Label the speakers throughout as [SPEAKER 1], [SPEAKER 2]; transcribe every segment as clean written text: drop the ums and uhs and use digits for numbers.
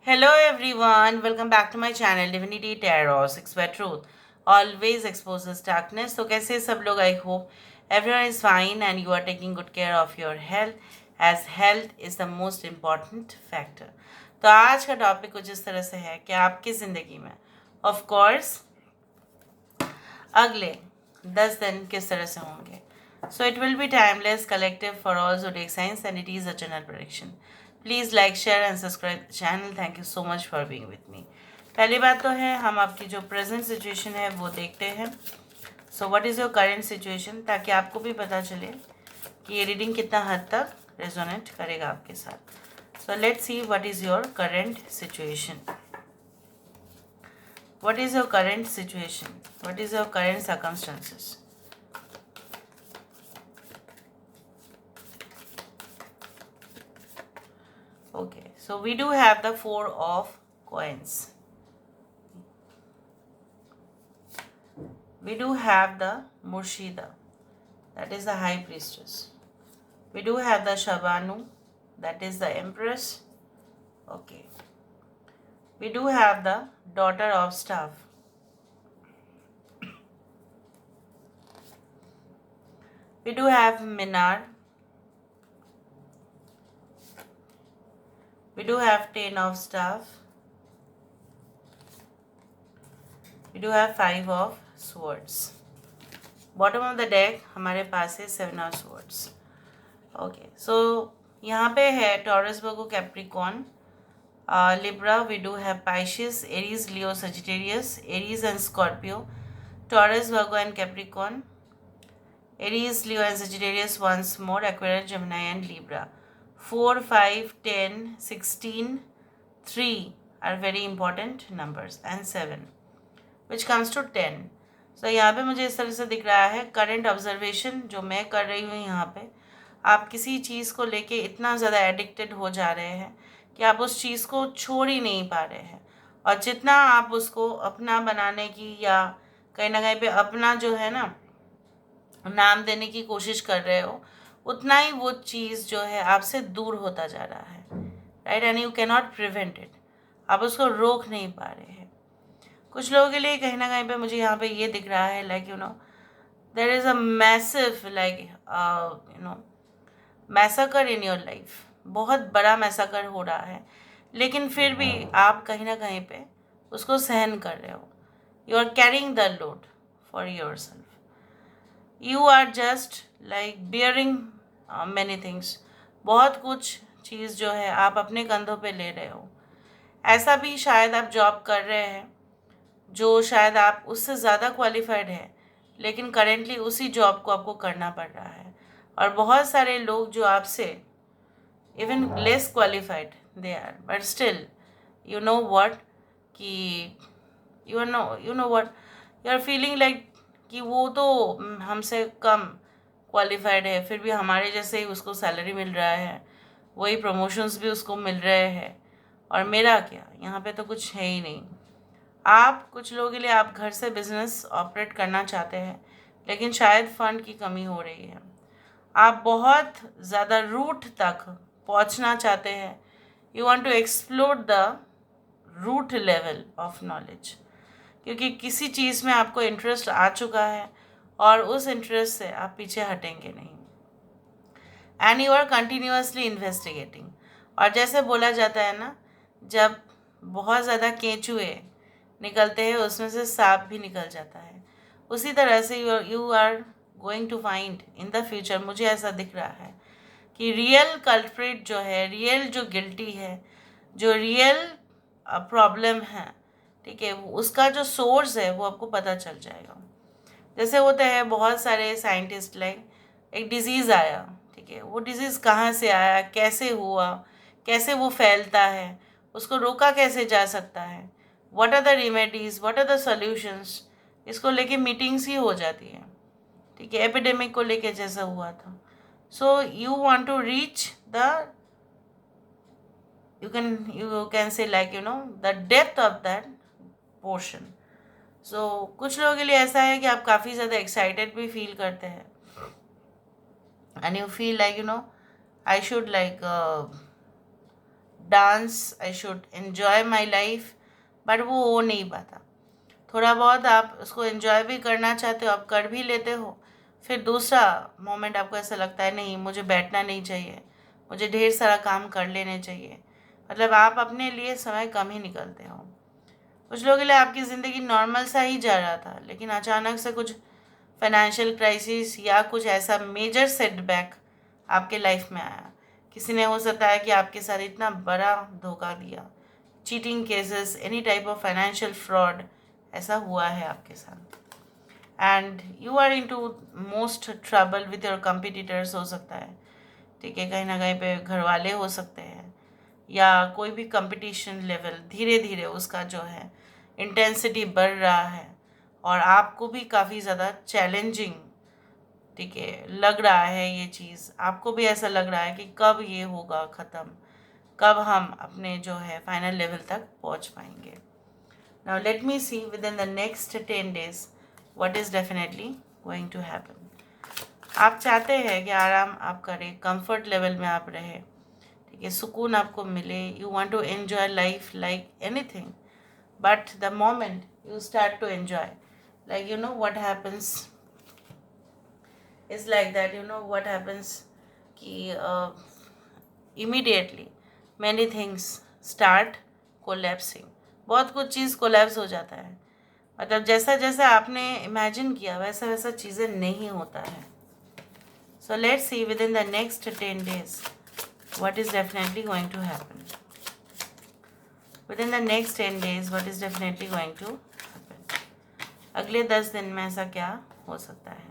[SPEAKER 1] Hello everyone, welcome back to my channel Divinity Tarot 6 by Truth. Always exposes darkness. तो कैसे सब लोग? I hope everyone is fine and you are taking good care of your health as health is the most important factor. तो आज का topic कुछ इस तरह से है कि आपकी ज़िंदगी में ऑफ कोर्स अगले 10 दिन किस तरह से होंगे. So it will be timeless, collective for all zodiac signs and it is a general prediction. Please like, share and subscribe the channel. Thank you so much for being with me. पहली बात तो है हम आपकी जो present situation है वो देखते हैं. सो what is your current situation, ताकि आपको भी पता चले कि ये रीडिंग कितना हद तक रेजोनेट करेगा आपके साथ. So let's see what is your current situation. What is your current situation? What is your current circumstances? Okay, so we do have the 4 of coins. We do have the Murshida, that is the High Priestess. We do have the Shabanu, that is the Empress. Okay. We do have the Daughter of Staff. We do have Minar. We do have Ten of Staff. We do have 5 of Swords. Bottom of the deck हमारे पास है 7 of Swords. Okay, so यहाँ पे है Taurus, Virgo, Capricorn, Libra. We do have Pisces, Aries, Leo, Sagittarius, Aries and Scorpio, Taurus, Virgo and Capricorn, Aries, Leo and Sagittarius once more, Aquarius, Gemini and Libra. 4, 5, 10, 16, 3 are very important numbers and 7 which comes to 10. So यहाँ पे मुझे इस तरह से दिख रहा है current observation जो मैं कर रही हूँ यहाँ पे. आप किसी चीज़ को लेके इतना ज़्यादा एडिक्टेड हो जा रहे हैं कि आप उस चीज़ को छोड़ ही नहीं पा रहे हैं, और जितना आप उसको अपना बनाने की या कहीं ना कहीं पे अपना जो है ना नाम देने की कोशिश कर रहे हो, उतना ही वो चीज़ जो है आपसे दूर होता जा रहा है. Right, and you can not prevent it. आप उसको रोक नहीं पा रहे हैं. कुछ लोगों के लिए कहीं ना कहीं पे मुझे यहाँ पे ये दिख रहा है like there is a massive like massacre in your life. बहुत बड़ा मैसाकर हो रहा है, लेकिन फिर भी आप कहीं ना कहीं पे उसको सहन कर रहे हो. You are carrying the load for yourself. You are just like bearing many things. बहुत कुछ चीज़ जो है आप अपने कंधों पे ले रहे हो. ऐसा भी शायद आप जॉब कर रहे हैं जो शायद आप उससे ज़्यादा क्वालिफाइड है, लेकिन करेंटली उसी जॉब को आपको करना पड़ रहा है. और बहुत सारे लोग जो आपसे even less qualified they are, but still you know what कि you know what you are feeling like कि वो तो हमसे कम क्वालिफाइड है, फिर भी हमारे जैसे ही उसको सैलरी मिल रहा है, वही प्रमोशंस भी उसको मिल रहे हैं, और मेरा क्या, यहाँ पे तो कुछ है ही नहीं. आप कुछ लोगों के लिए आप घर से बिजनेस ऑपरेट करना चाहते हैं, लेकिन शायद फंड की कमी हो रही है. आप बहुत ज़्यादा रूट तक पहुंचना चाहते हैं. You want to explore the root level of knowledge, क्योंकि किसी चीज़ में आपको इंटरेस्ट आ चुका है और उस इंटरेस्ट से आप पीछे हटेंगे नहीं. And you are continuously investigating. और जैसे बोला जाता है ना, जब बहुत ज़्यादा केंचुए निकलते हैं उसमें से सांप भी निकल जाता है, उसी तरह से you are going to find in the future. मुझे ऐसा दिख रहा है कि रियल कल्प्रिट जो है, रियल जो गिल्टी है, जो रियल प्रॉब्लम है, ठीक है, उसका जो सोर्स है वो आपको पता चल जाएगा. जैसे होते हैं बहुत सारे साइंटिस्ट, लाइक एक डिज़ीज़ आया, ठीक है, वो डिज़ीज़ कहाँ से आया, कैसे हुआ, कैसे वो फैलता है, उसको रोका कैसे जा सकता है, what are the remedies, what are the solutions, इसको लेके मीटिंग्स ही हो जाती है. ठीक है, एपिडेमिक को लेके जैसा हुआ था. So you want to reach the you can say like the depth of that portion. So कुछ लोगों के लिए ऐसा है कि आप काफ़ी ज़्यादा एक्साइटेड भी फील करते हैं, and you feel like I should like dance, I should enjoy my life, but वो हो नहीं पाता। थोड़ा बहुत आप उसको एंजॉय भी करना चाहते हो, आप कर भी लेते हो, फिर दूसरा मोमेंट आपको ऐसा लगता है नहीं मुझे बैठना नहीं चाहिए, मुझे ढेर सारा काम कर लेने चाहिए। मतलब आप अपने लिए समय कम ही निकलते हो। कुछ लोगों के लिए आपकी ज़िंदगी नॉर्मल सा ही जा रहा था, लेकिन अचानक से कुछ फाइनेंशियल क्राइसिस या कुछ ऐसा मेजर सेटबैक आपके लाइफ में आया। किसी ने हो सकता है कि आपके साथ इतना बड़ा धोखा दिया, cheating cases, any type of financial fraud ऐसा हुआ है आपके साथ, and you are in to most trouble with your competitors हो सकता है। ठीक है, कहीं ना कहीं पे घर वाले हो सकते हैं, या कोई भी कंपटीशन लेवल धीरे धीरे उसका जो है इंटेंसिटी बढ़ रहा है, और आपको भी काफ़ी ज़्यादा चैलेंजिंग, ठीक है, लग रहा है ये चीज़। आपको भी ऐसा लग रहा है कि कब ये होगा ख़त्म, कब हम अपने जो है फाइनल लेवल तक पहुंच पाएंगे। Now let me see within the next 10 days what is definitely going to happen. आप चाहते हैं कि आराम आप करें, कंफर्ट लेवल में आप रहे, ठीक है, सुकून आपको मिले, you want to enjoy life like anything, but the moment you start to enjoy, like what happens is like that, what happens कि immediately many things start collapsing, बहुत कुछ चीज़ कोलैप्स हो जाता है। मतलब जैसा जैसा आपने इमेजिन किया वैसा वैसा चीज़ें नहीं होता है। So let's see within the next 10 days what is definitely going to happen. Within the next 10 days what is definitely going to happen. अगले 10 दिन में ऐसा क्या हो सकता है?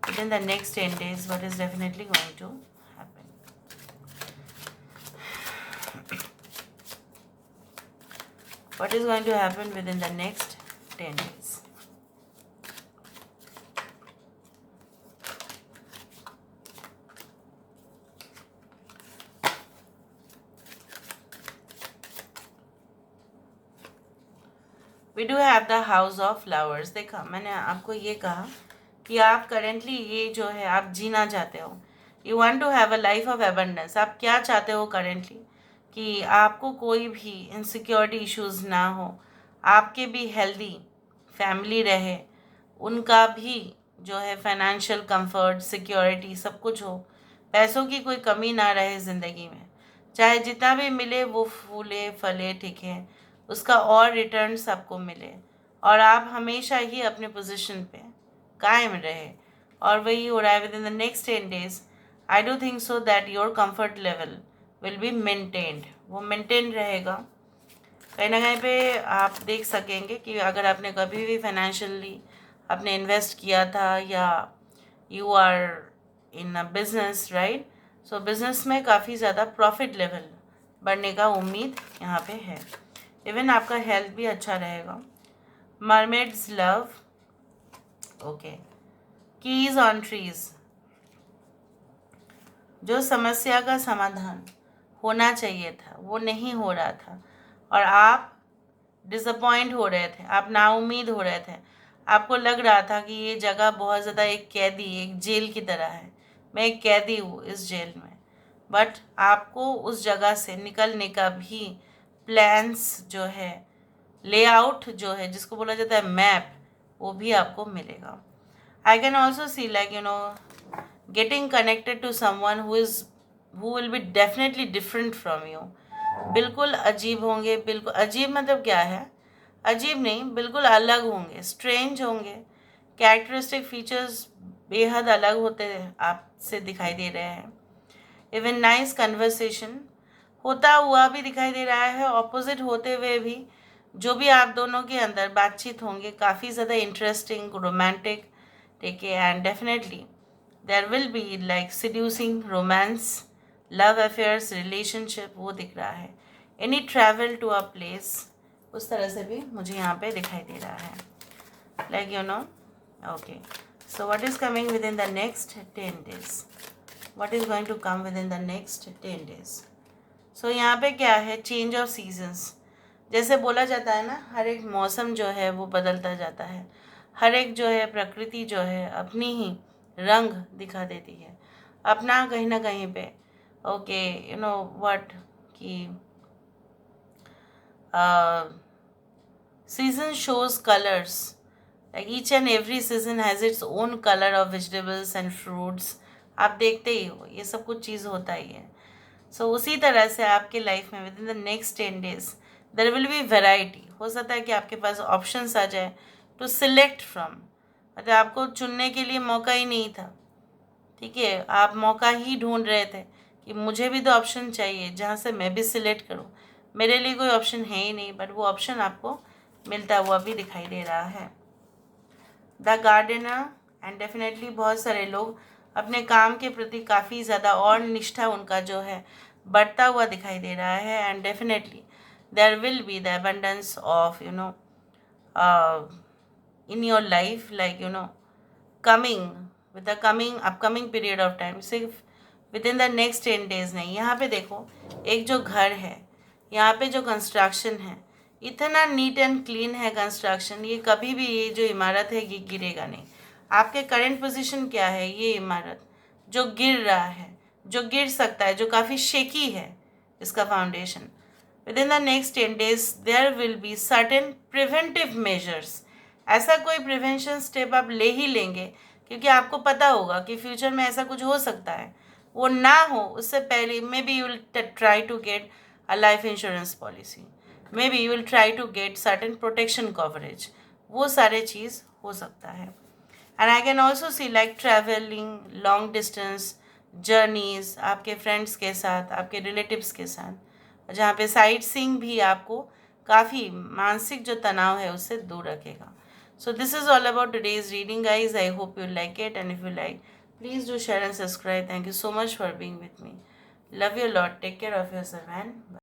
[SPEAKER 1] Within the next 10 days what is definitely going to happen. What is going to happen within the next 10 days? We do have the house of flowers. देखा, मैंने आपको ये कहा कि आप करेंटली ये जो है आप जीना चाहते हो, you want to have a life of abundance. आप क्या चाहते हो करेंटली कि आपको कोई भी इनसिक्योरिटी इश्यूज़ ना हो, आपके भी हेल्दी फैमिली रहे, उनका भी जो है फाइनेंशियल कंफर्ट, सिक्योरिटी सब कुछ हो, पैसों की कोई कमी ना रहे ज़िंदगी में, चाहे जितना भी मिले वो फूले फले, ठीक है, उसका और रिटर्न्स आपको मिले, और आप हमेशा ही अपने पोजीशन पे कायम रहे। और वही हो रहा है with in the next 10 days। I do think so that your comfort level will be maintained, वो मेंटेन रहेगा। कहीं ना कहीं पे आप देख सकेंगे कि अगर आपने कभी भी फाइनेंशियली आपने इन्वेस्ट किया था, या you are in a business, right, so business में काफ़ी ज़्यादा प्रॉफिट लेवल बढ़ने का उम्मीद यहाँ पे है। इवन आपका हेल्थ भी अच्छा रहेगा। Mermaids love, okay, keys on trees, जो समस्या का समाधान होना चाहिए था वो नहीं हो रहा था, और आप डिसअपॉइंट हो रहे थे, आप नाउम्मीद हो रहे थे, आपको लग रहा था कि ये जगह बहुत ज़्यादा एक कैदी, एक जेल की तरह है, मैं एक कैदी हूँ इस जेल में। बट आपको उस जगह से निकलने का भी प्लान्स जो है, लेआउट जो है, जिसको बोला जाता है मैप, वो भी आपको मिलेगा। I can also see like getting connected to someone who will be definitely different from you. बिल्कुल अजीब होंगे, बिल्कुल अजीब मतलब क्या है, अजीब नहीं, बिल्कुल अलग होंगे, स्ट्रेंज होंगे, कैरेक्टरिस्टिक फीचर्स बेहद अलग होते आपसे दिखाई दे रहे हैं। इवन नाइस कन्वर्सेशन होता हुआ भी दिखाई दे रहा है, ऑपोजिट होते हुए भी जो भी आप दोनों के अंदर बातचीत होंगे काफ़ी ज़्यादा इंटरेस्टिंग, रोमांटिक, ठीक है, and definitely there will be like seducing romance, love affairs, relationship, वो दिख रहा है। Any travel to a place, उस तरह से भी मुझे यहाँ पे दिखाई दे रहा है, like okay. So what is coming within the next 10 days? What is going to come within the next 10 days? So यहाँ पे क्या है, चेंज ऑफ सीजन्स। जैसे बोला जाता है ना, हर एक मौसम जो है वो बदलता जाता है, हर एक जो है प्रकृति जो है अपनी ही रंग दिखा देती है, अपना कहीं ना कहीं पे, ओके, व्हाट, कि season shows colors, like each and every season has its own color of vegetables and fruits. आप देखते ही हो, ये सब कुछ चीज़ होता ही है. सो उसी तरह से आपके लाइफ में with in the next 10 days there will be variety. हो सकता है कि आपके पास ऑप्शंस आ जाए टू सिलेक्ट फ्रॉम, मतलब आपको चुनने के लिए मौका ही नहीं था. ठीक है, आप मौका ही ढूंढ रहे थे कि मुझे भी तो ऑप्शन चाहिए जहाँ से मैं भी सिलेक्ट करूँ. मेरे लिए कोई ऑप्शन है ही नहीं, बट वो ऑप्शन आपको मिलता हुआ भी दिखाई दे रहा है. द गार्डनर, एंड डेफिनेटली बहुत सारे लोग अपने काम के प्रति काफ़ी ज़्यादा और निष्ठा उनका जो है बढ़ता हुआ दिखाई दे रहा है. And definitely there will be the abundance of in your life, like coming with the upcoming period of time. सिर्फ with in the next 10 days नहीं. यहाँ पे देखो, एक जो घर है, यहाँ पे जो कंस्ट्रक्शन है, इतना नीट एंड क्लीन है कंस्ट्रक्शन. ये कभी भी, ये जो इमारत है ये गिरेगा नहीं. आपके करंट पोजीशन क्या है, ये इमारत जो गिर रहा है, जो गिर सकता है, जो काफ़ी शेकी है इसका foundation. Within the next 10 days there will be certain preventive measures. ऐसा कोई प्रिवेंशन स्टेप आप ले ही लेंगे, क्योंकि आपको पता होगा कि फ्यूचर में ऐसा कुछ हो सकता है. वो ना हो उससे पहले maybe you will try to get a life insurance policy, maybe you will try to get certain protection coverage. वो सारे चीज़ हो सकता है. And I can also see like travelling long distance journeys आपके friends के साथ, आपके रिलेटिव्स के साथ, जहाँ पे साइट सीइंग भी आपको काफ़ी मानसिक जो तनाव है उससे दूर रखेगा. So this is all about today's reading, guys. I hope you like it, and if you like, please do share and subscribe. Thank you so much for being with me. Love you a lot. Take care of yourself, and bye.